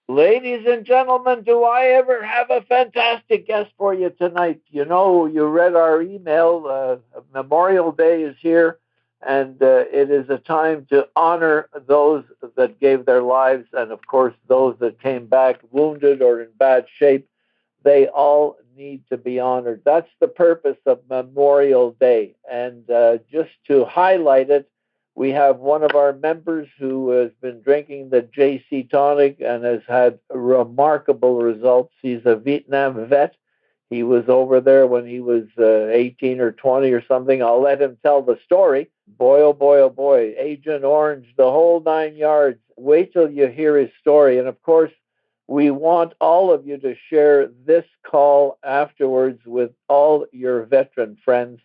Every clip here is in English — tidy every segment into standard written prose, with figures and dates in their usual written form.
Ladies and gentlemen, do I ever have a fantastic guest for you tonight? You know, you read our email. Memorial Day is here, and it is a time to honor those that gave their lives, and of course, those that came back wounded or in bad shape. They all need to be honored. That's the purpose of Memorial Day. And just to highlight it, we have one of our members who has been drinking the JC Tonic and has had remarkable results. He's a Vietnam vet. He was over there when he was 18 or 20 or something. I'll let him tell the story. Boy, oh boy, oh boy. Agent Orange, the whole 9 yards. Wait till you hear his story. And of course, we want all of you to share this call afterwards with all your veteran friends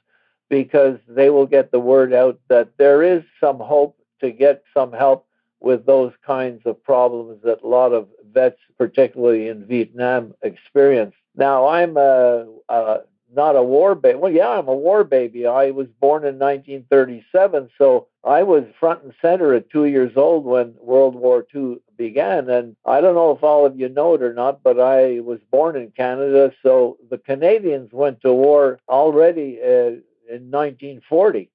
because they will get the word out that there is some hope to get some help with those kinds of problems that a lot of vets, particularly in Vietnam, experience. Now, I'm not a war baby. Well, yeah, I'm a war baby. I was born in 1937, so I was front and center at 2 years old when World War II began. And I don't know if all of you know it or not, but I was born in Canada, so the Canadians went to war already in 1940.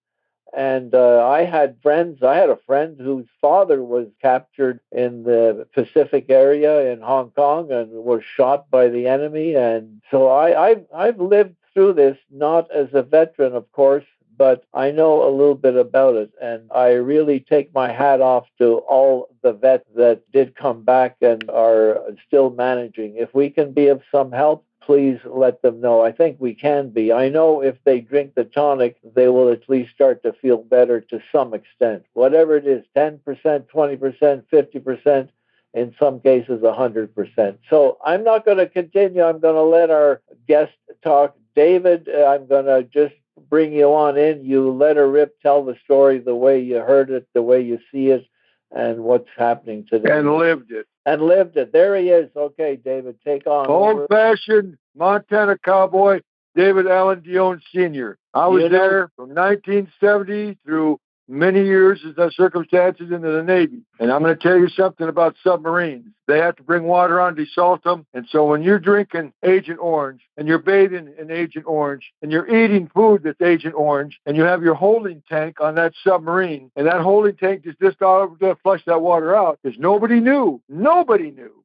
And I had friends. I had a friend whose father was captured in the Pacific area in Hong Kong and was shot by the enemy. And so I've lived through this, not as a veteran, of course, but I know a little bit about it. And I really take my hat off to all the vets that did come back and are still managing. If we can be of some help, please let them know. I think we can be. I know if they drink the tonic, they will at least start to feel better to some extent. Whatever it is, 10%, 20%, 50%, in some cases, 100%. So I'm not going to continue. I'm going to let our guest talk. David, I'm going to just bring you on in. You let her rip, tell the story the way you heard it, the way you see it, and what's happening today. And lived it. And lived it. There he is. Okay, David, take on. Old-fashioned Montana cowboy, David Allen Dion Sr. I was there from 1970 through many years as the circumstances into the Navy. And I'm going to tell you something about submarines. They have to bring water on, desalt them. And so when you're drinking Agent Orange and you're bathing in Agent Orange and you're eating food that's Agent Orange and you have your holding tank on that submarine and that holding tank is just all over to flush that water out because nobody knew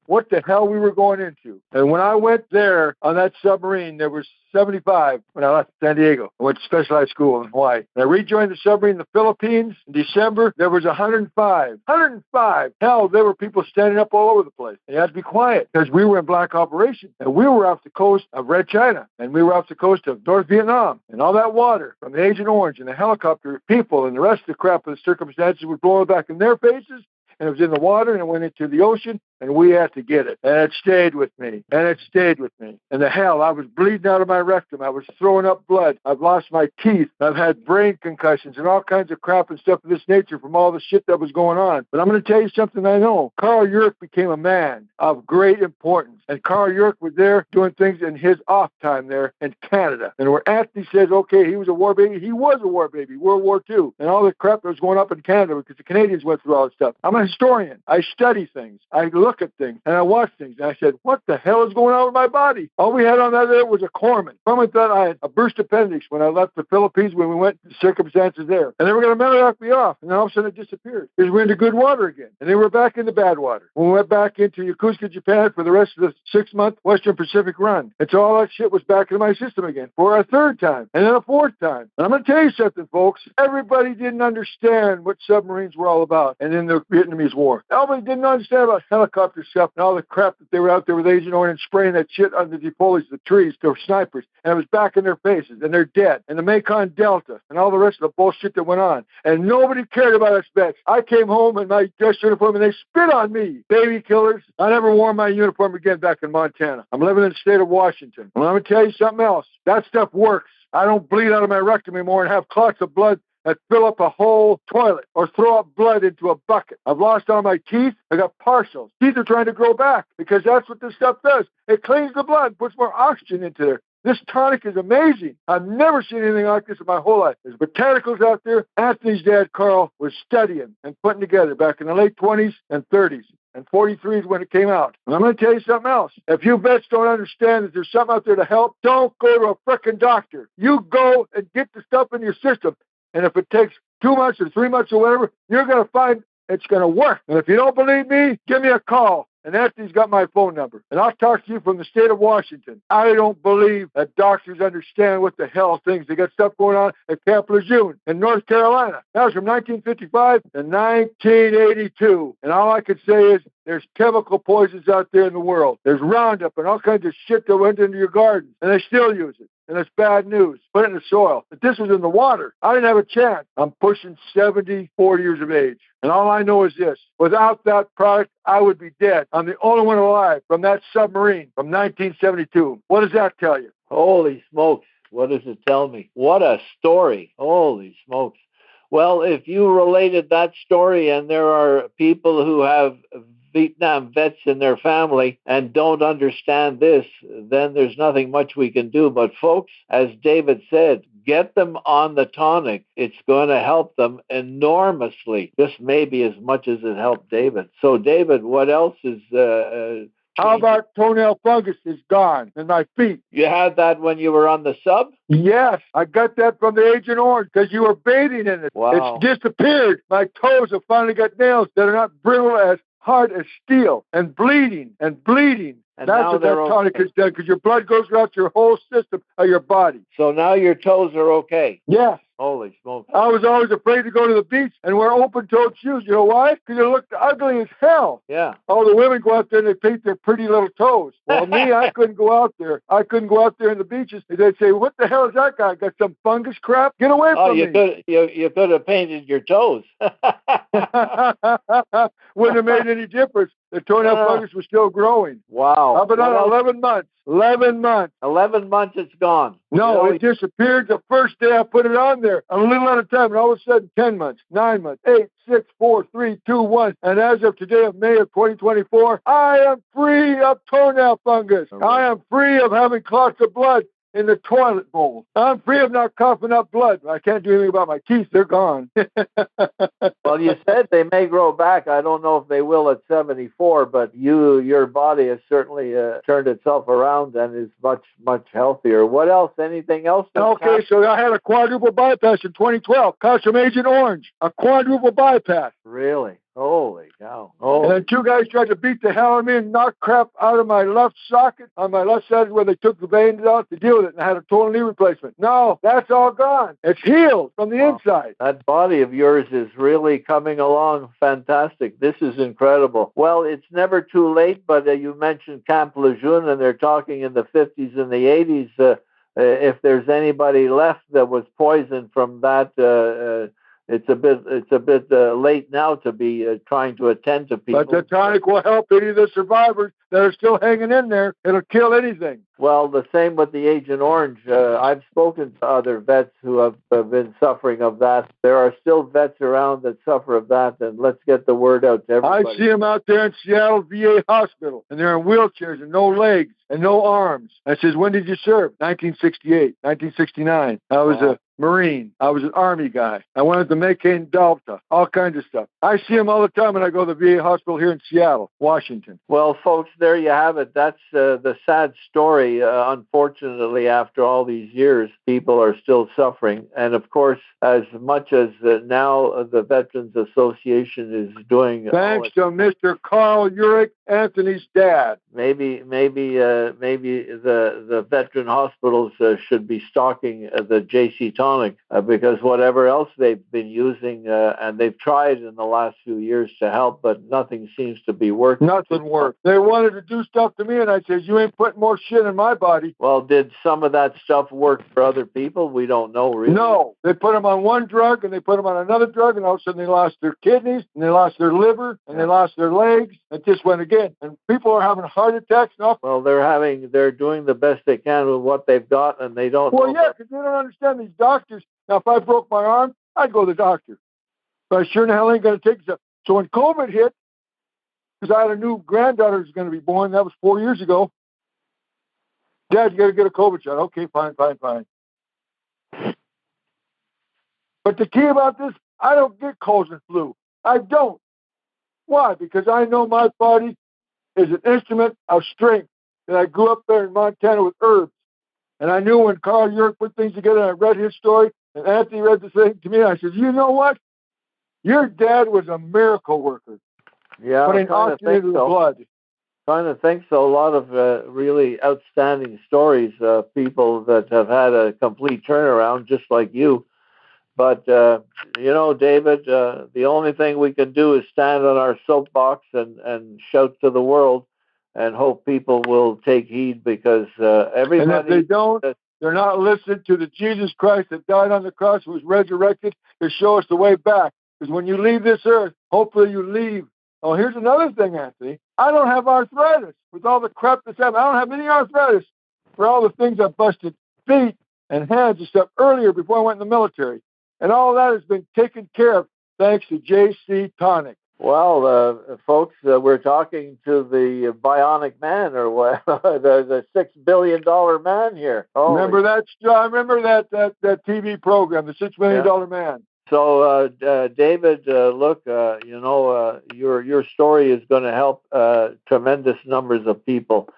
what the hell we were going into. And when I went there on that submarine, there was 75 when I left San Diego. I went to specialized school in Hawaii. And I rejoined the submarine in the Philippines in December. There was 105. 105. Hell, there were people standing up all over the place. And you had to be quiet because we were in black operations. And we were off the coast of Red China. And we were off the coast of North Vietnam. And all that water from the Agent Orange and the helicopter people and the rest of the crap of the circumstances would blow back in their faces. And it was in the water and it went into the ocean and we had to get it. And it stayed with me. And it stayed with me. And the hell, I was bleeding out of my rectum. I was throwing up blood. I've lost my teeth. I've had brain concussions and all kinds of crap and stuff of this nature from all the shit that was going on. But I'm going to tell you something I know. Carl Urich became a man of great importance. And Carl Urich was there doing things in his off time there in Canada. And where Anthony says, okay, he was a war baby. He was a war baby, World War II. And all the crap that was going up in Canada because the Canadians went through all this stuff. I'm a historian. I study things. I look at things and I watch things. And I said, what the hell is going on with my body? All we had on that there was a corpsman. Someone thought I had a burst appendix when I left the Philippines when we went to circumstances there. And they were going to medevac me off. And then all of a sudden it disappeared. Because we're into good water again. And they were back into bad water. When we went back into Yokosuka, Japan for the rest of the 6-month Western Pacific run. And so all that shit was back into my system again for a third time. And then a fourth time. And I'm going to tell you something, folks. Everybody didn't understand what submarines were all about. And in the Vietnamese War. Everybody didn't understand about helicopter stuff and all the crap that they were out there with Agent Orange spraying that shit under the foliage of the trees. They were snipers. And it was back in their faces. And they're dead. And the Mekong Delta. And all the rest of the bullshit that went on. And nobody cared about us vets. I came home in my dress uniform and they spit on me. Baby killers. I never wore my uniform again back in Montana. I'm living in the state of Washington. And I'm going to tell you something else. That stuff works. I don't bleed out of my rectum anymore and have clots of blood that fill up a whole toilet or throw up blood into a bucket. I've lost all my teeth. I got partials. Teeth are trying to grow back because that's what this stuff does. It cleans the blood, puts more oxygen into there. This tonic is amazing. I've never seen anything like this in my whole life. There's botanicals out there. Anthony's dad, Carl, was studying and putting together back in the late 20s and 30s. and 43 is when it came out. And I'm going to tell you something else. If you vets don't understand that there's something out there to help, don't go to a frickin' doctor. You go and get the stuff in your system. And if it takes 2 months or 3 months or whatever, you're going to find it's going to work. And if you don't believe me, give me a call. And Anthony's got my phone number. And I'll talk to you from the state of Washington. I don't believe that doctors understand what the hell things. They got stuff going on at Camp Lejeune in North Carolina. That was from 1955 to 1982. And all I could say is there's chemical poisons out there in the world. There's Roundup and all kinds of shit that went into your garden. And they still use it. And it's bad news. Put it in the soil. But this was in the water. I didn't have a chance. I'm pushing 74 years of age. And all I know is this. Without that product, I would be dead. I'm the only one alive from that submarine from 1972. What does that tell you? Holy smokes. What does it tell me? What a story. Holy smokes. Well, if you related that story and there are people who have Vietnam vets in their family and don't understand this, then there's nothing much we can do. But folks, as David said, get them on the tonic. It's going to help them enormously, just maybe as much as it helped David. So, David, what else is how about toenail fungus is gone in my feet? You had that when you were on the sub? Yes, I got that from the Agent Orange because you were bathing in it. Wow. It's disappeared. My toes have finally got nails that are not brittle as hard as steel and bleeding and bleeding. And that's what that tonic has done because your blood goes throughout your whole system of your body. So now your toes are okay? Yes. Holy smokes. I was always afraid to go to the beach and wear open-toed shoes. You know why? Because it looked ugly as hell. Yeah. All the women go out there and they paint their pretty little toes. Well, me, I couldn't go out there. I couldn't go out there in the beaches. They'd say, what the hell is that guy? Got some fungus crap? Get away from me. You could have painted your toes. Wouldn't have made any difference. The toenail fungus was still growing. Wow. I've been on 11 months. 11 months. 11 months it's gone. No, it disappeared the first day I put it on there. A little at a time. And all of a sudden, 10 months, 9 months, 8, 6, 4, 3, 2, 1. And as of today of May of 2024, I am free of toenail fungus. I am free of having clots of blood in the toilet bowl. I'm free of not coughing up blood. I can't do anything about my teeth. They're gone. Well, you said they may grow back. I don't know if they will at 74, but your body has certainly turned itself around and is much, much healthier. What else? Anything else? Okay, so I had a quadruple bypass in 2012. Cost from Agent Orange. A quadruple bypass. Really? Holy cow. Oh. And then 2 guys tried to beat the hell out of me and knock crap out of my left socket on my left side where they took the veins out to deal with it, and I had a total knee replacement. No, that's all gone. It's healed from the inside. That body of yours is really coming along fantastic. This is incredible. Well, it's never too late, but you mentioned Camp Lejeune, and they're talking in the 50s and the 80s. If there's anybody left that was poisoned from that, it's a bit late now to be trying to attend to people. But the tonic will help any of the survivors that are still hanging in there. It'll kill anything. Well, the same with the Agent Orange. I've spoken to other vets who have been suffering of that. There are still vets around that suffer of that, and let's get the word out to everybody. I see them out there in Seattle VA Hospital, and they're in wheelchairs and no legs and no arms. I says, when did you serve? 1968, 1969. I was a Marine. I was an Army guy. I went to McCain Delta, all kinds of stuff. I see them all the time when I go to the VA hospital here in Seattle, Washington. Well, folks, there you have it. That's the sad story. Unfortunately, after all these years, people are still suffering. And of course, as much as now the Veterans Association is doing... Thanks to Mr. Carl Urich, Anthony's dad. Maybe the veteran hospitals should be stocking the JC Tonic because whatever else they've been using and they've tried in the last few years to help, but nothing seems to be working. Nothing worked. They wanted to do stuff to me, and I said, you ain't putting more shit in my body. Well, did some of that stuff work for other people? We don't know, really. No. They put them on one drug, and they put them on another drug, and all of a sudden they lost their kidneys, and they lost their liver, and they lost their legs. It just went again. And people are having heart attacks now. Well, they're doing the best they can with what they've got, and they don't know. Well, yeah, because they don't understand these doctors. Now, if I broke my arm, I'd go to the doctor. But I sure in the hell ain't going to take it. So when COVID hit, because I had a new granddaughter who's going to be born, that was 4 years ago. Dad, you got to get a COVID shot. Okay, fine. But the key about this, I don't get colds and flu. I don't. Why? Because I know my body is an instrument of strength. And I grew up there in Montana with herbs. And I knew when Carl Jurk put things together, and I read his story, and Anthony read the same to me, I said, you know what? Your dad was a miracle worker. Yeah, putting oxygen into the blood. Kind of think so. A lot of really outstanding stories of people that have had a complete turnaround, just like you. But, David, the only thing we can do is stand on our soapbox and shout to the world and hope people will take heed, because everybody... And if they don't, they're not listening to the Jesus Christ that died on the cross, who was resurrected to show us the way back. Because when you leave this earth, hopefully you leave. Oh, here's another thing, Anthony. I don't have arthritis with all the crap that's happened. I don't have any arthritis for all the things I busted feet and hands and stuff earlier before I went in the military. And all that has been taken care of thanks to J.C. Tonic. Well, folks, we're talking to the bionic man, or what? the $6 billion man here. Remember that? I remember that TV program, the $6 million man. So, David, look, your story is going to help tremendous numbers of people.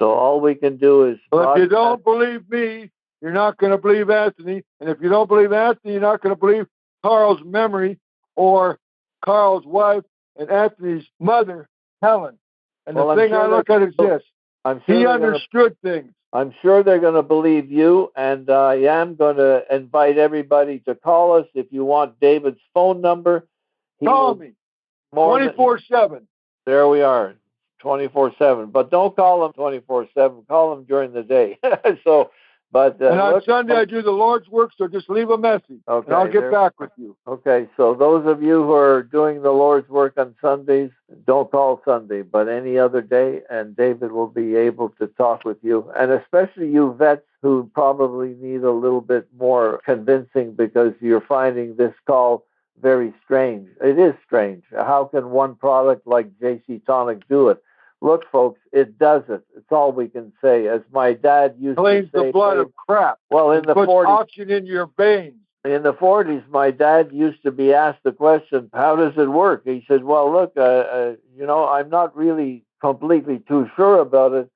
So all we can do is... Well, if you don't believe me, you're not going to believe Anthony. And if you don't believe Anthony, you're not going to believe Carl's memory or Carl's wife and Anthony's mother, Helen. And the thing I look at is this. He understood things. I'm sure they're going to believe you, and I am going to invite everybody to call us. If you want David's phone number, call me 24/7. There we are, 24/7. But don't call him 24/7. Call him during the day. And on Sunday I do the Lord's work, so just leave a message, and I'll get back with you. Okay, so those of you who are doing the Lord's work on Sundays, don't call Sunday, but any other day, and David will be able to talk with you. And especially you vets who probably need a little bit more convincing, because you're finding this call very strange. It is strange. How can one product like JC Tonic do it? Look, folks, it does it. It's all we can say. As my dad used to say... Cleans the blood of crap. Well, in the 40s... puts oxygen in your veins. In the 40s, my dad used to be asked the question, how does it work? He said, well, look, I'm not really completely too sure about it,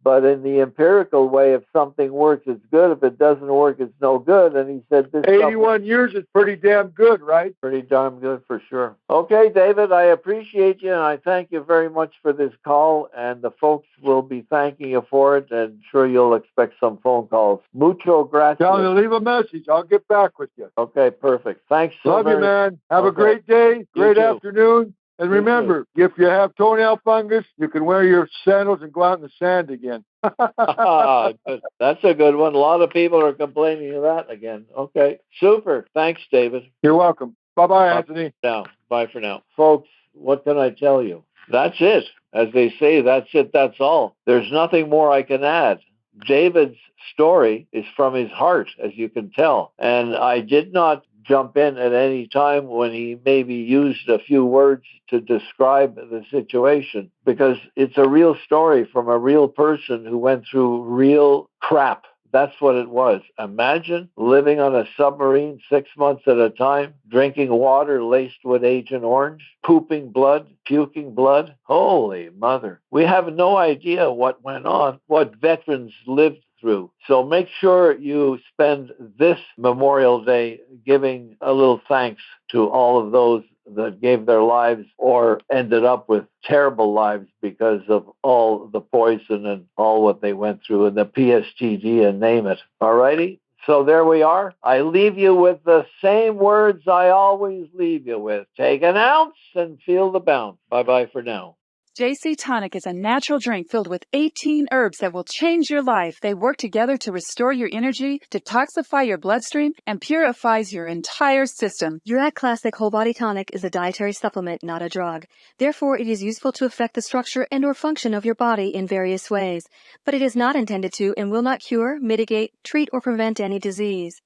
but in the empirical way, if something works, it's good. If it doesn't work, it's no good. And he said, 81 years is pretty damn good, right? Pretty darn good, for sure. Okay, David, I appreciate you, and I thank you very much for this call, and the folks will be thanking you for it, and sure you'll expect some phone calls. Mucho gracias. Tell me to leave a message. I'll get back with you. Okay, perfect. Thanks so much. Love you, man. Have a great day, great afternoon. And remember, if you have toenail fungus, you can wear your sandals and go out in the sand again. That's a good one. A lot of people are complaining of that again. Okay, super. Thanks, David. You're welcome. Bye-bye, Anthony. Bye for now. Folks, what can I tell you? That's it. As they say, that's it, that's all. There's nothing more I can add. David's story is from his heart, as you can tell. And I did not jump in at any time when he maybe used a few words to describe the situation, because it's a real story from a real person who went through real crap. That's what it was. Imagine living on a submarine 6 months at a time, drinking water laced with Agent Orange, pooping blood, puking blood. Holy mother. We have no idea what went on, what veterans lived through. So make sure you spend this Memorial Day giving a little thanks to all of those that gave their lives or ended up with terrible lives because of all the poison and all what they went through, and the PSTD and name it. All righty? So there we are. I leave you with the same words I always leave you with. Take an ounce and feel the bounce. Bye-bye for now. JC Tonic is a natural drink filled with 18 herbs that will change your life. They work together to restore your energy, detoxify your bloodstream, and purifies your entire system. Urac Classic Whole Body Tonic is a dietary supplement, not a drug. Therefore, it is useful to affect the structure and or function of your body in various ways. But it is not intended to and will not cure, mitigate, treat, or prevent any disease.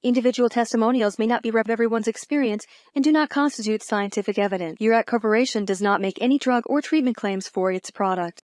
Individual testimonials may not be rep everyone's experience and do not constitute scientific evidence. Urac Corporation does not make any drug or treatment claims for its product.